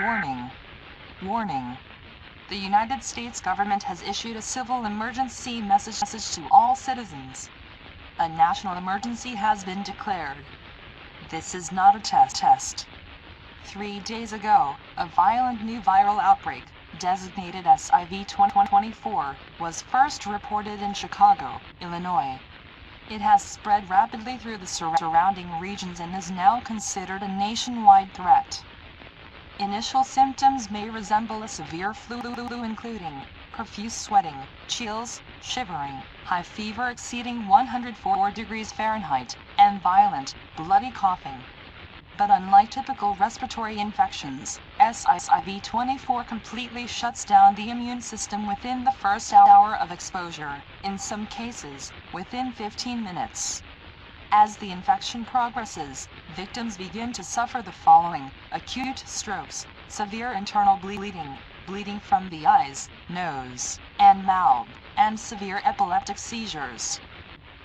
Warning. Warning. The United States government has issued a civil emergency message to all citizens. A national emergency has been declared. This is not a test. 3 days ago, a violent new viral outbreak, designated as IV-2024, was first reported in Chicago, Illinois. It has spread rapidly through the surrounding regions and is now considered a nationwide threat. Initial symptoms may resemble a severe flu including profuse sweating, chills, shivering, high fever exceeding 104 degrees Fahrenheit, and violent, bloody coughing. But unlike typical respiratory infections, IV-24 completely shuts down the immune system within the first hour of exposure, in some cases, within 15 minutes. As the infection progresses, victims begin to suffer the following: acute strokes, severe internal bleeding from the eyes, nose, and mouth, and severe epileptic seizures.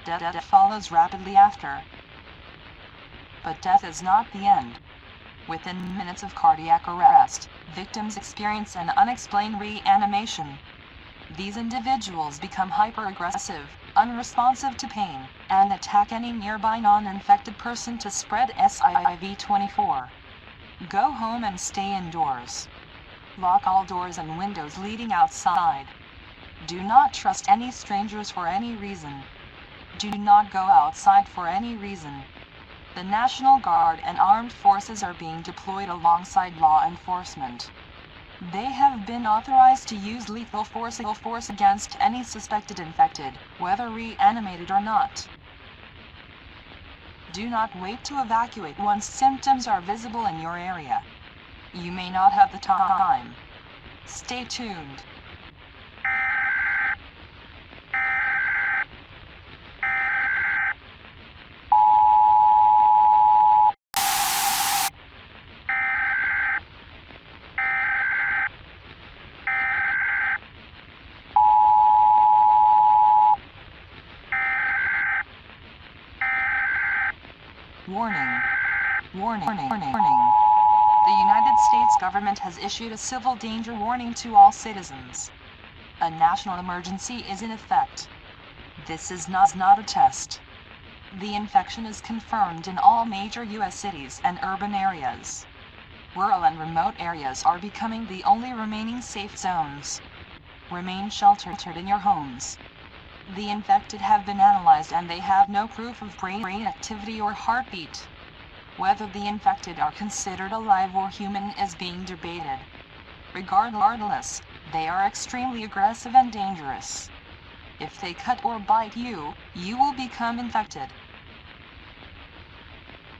Death follows rapidly after. But death is not the end. Within minutes of cardiac arrest, victims experience an unexplained reanimation. These individuals become hyper-aggressive, unresponsive to pain, and attack any nearby non-infected person to spread IV-24. Go home and stay indoors. Lock all doors and windows leading outside. Do not trust any strangers for any reason. Do not go outside for any reason. The National Guard and armed forces are being deployed alongside law enforcement. They have been authorized to use lethal force against any suspected infected, whether reanimated or not. Do not wait to evacuate once symptoms are visible in your area. You may not have the time. Stay tuned. Warning. Warning. The United States government has issued a civil danger warning to all citizens. A national emergency is in effect. This is not a test. The infection is confirmed in all major U.S. cities and urban areas. Rural and remote areas are becoming the only remaining safe zones. Remain sheltered in your homes. The infected have been analyzed and they have no proof of brain activity or heartbeat. Whether the infected are considered alive or human is being debated. Regardless, they are extremely aggressive and dangerous. If they cut or bite you, you will become infected.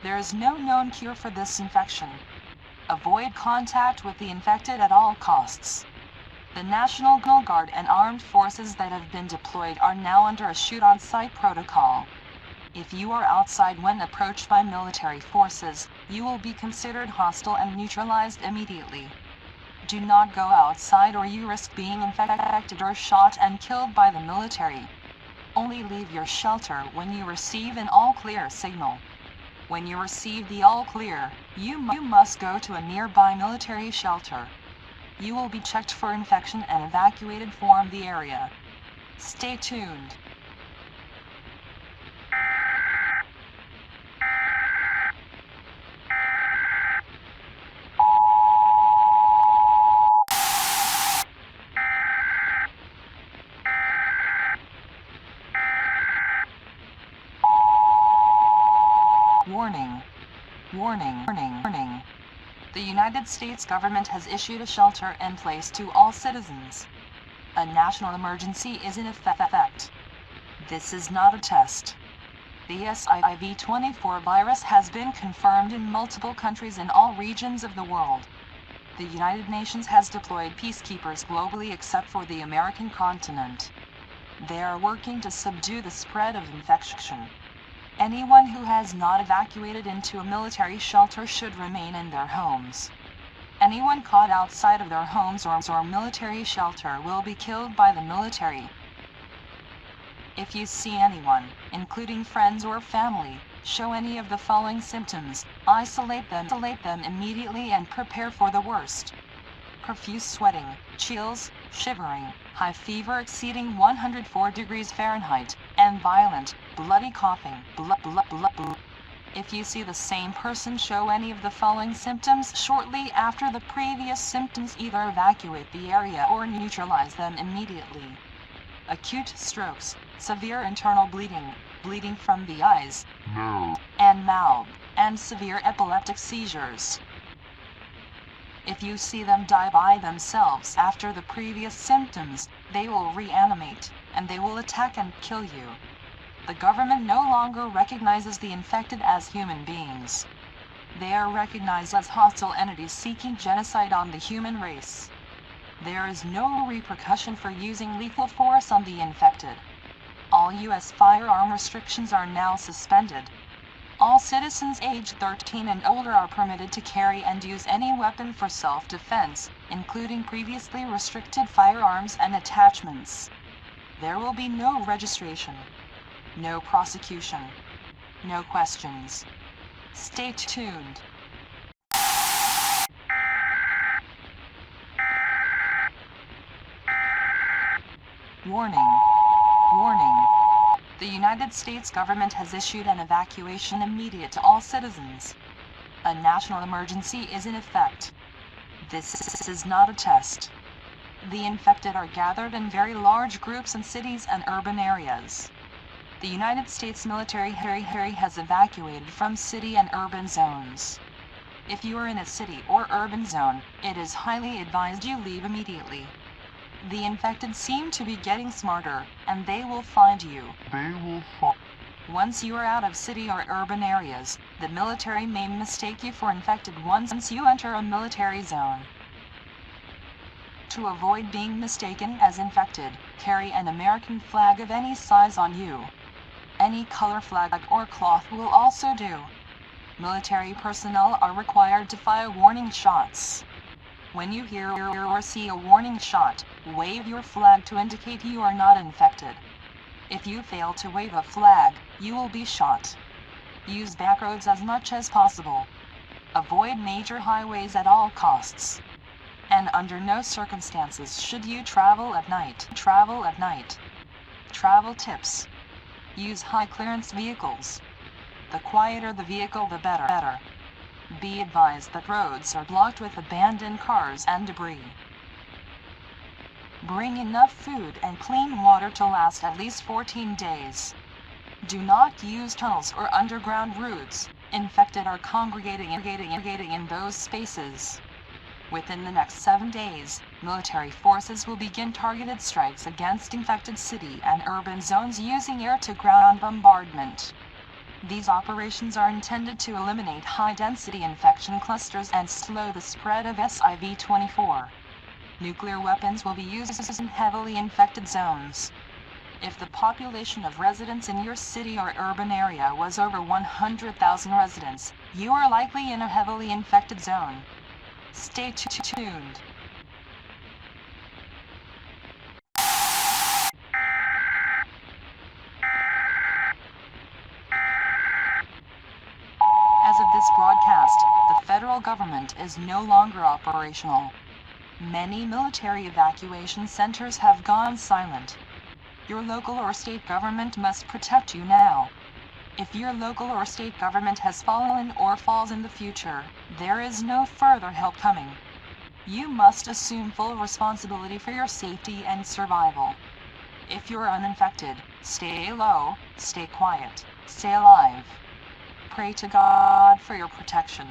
There is no known cure for this infection. Avoid contact with the infected at all costs. The National Guard and armed forces that have been deployed are now under a shoot-on-sight protocol. If you are outside when approached by military forces, you will be considered hostile and neutralized immediately. Do not go outside or you risk being infected or shot and killed by the military. Only leave your shelter when you receive an all-clear signal. When you receive the all-clear, you must go to a nearby military shelter. You will be checked for infection and evacuated from the area. Stay tuned. Warning. The United States government has issued a shelter-in-place to all citizens. A national emergency is in effect. This is not a test. The IV-24 virus has been confirmed in multiple countries in all regions of the world. The United Nations has deployed peacekeepers globally except for the American continent. They are working to subdue the spread of infection. Anyone who has not evacuated into a military shelter should remain in their homes. Anyone caught outside of their homes or military shelter will be killed by the military. If you see anyone, including friends or family, show any of the following symptoms, isolate them immediately and prepare for the worst. Profuse sweating, chills, shivering, high fever exceeding 104 degrees Fahrenheit, and violent, bloody coughing. If you see the same person show any of the following symptoms shortly after the previous symptoms, either evacuate the area or neutralize them immediately. Acute strokes, severe internal bleeding, bleeding from the eyes, nose, and mouth, and severe epileptic seizures. If you see them die by themselves after the previous symptoms, they will reanimate, and they will attack and kill you. The government no longer recognizes the infected as human beings. They are recognized as hostile entities seeking genocide on the human race. There is no repercussion for using lethal force on the infected. All U.S. firearm restrictions are now suspended. All citizens aged 13 and older are permitted to carry and use any weapon for self-defense, including previously restricted firearms and attachments. There will be no registration, no prosecution, no questions. Stay tuned. Warning. Warning. The United States government has issued an evacuation immediate to all citizens. A national emergency is in effect. This is not a test. The infected are gathered in very large groups in cities and urban areas. The United States military has evacuated from city and urban zones. If you are in a city or urban zone, it is highly advised you leave immediately. The infected seem to be getting smarter, and they will find you. Once you are out of city or urban areas, the military may mistake you for infected once you enter a military zone. To avoid being mistaken as infected, carry an American flag of any size on you. Any color flag or cloth will also do. Military personnel are required to fire warning shots. When you hear or see a warning shot, wave your flag to indicate you are not infected. If you fail to wave a flag, you will be shot. Use back roads as much as possible. Avoid major highways at all costs. And under no circumstances should you travel at night. Travel tips. Use high clearance vehicles. The quieter the vehicle, the better. Be advised that roads are blocked with abandoned cars and debris. Bring enough food and clean water to last at least 14 days. Do not use tunnels or underground routes. Infected are congregating in those spaces. Within the next 7 days, military forces will begin targeted strikes against infected city and urban zones using air-to-ground bombardment. These operations are intended to eliminate high-density infection clusters and slow the spread of SIV-24. Nuclear weapons will be used in heavily infected zones. If the population of residents in your city or urban area was over 100,000 residents, you are likely in a heavily infected zone. Stay tuned. As of this broadcast, the federal government is no longer operational. Many military evacuation centers have gone silent. Your local or state government must protect you now. If your local or state government has fallen or falls in the future, there is no further help coming. You must assume full responsibility for your safety and survival. If you're uninfected, stay low, stay quiet, stay alive. Pray to God for your protection.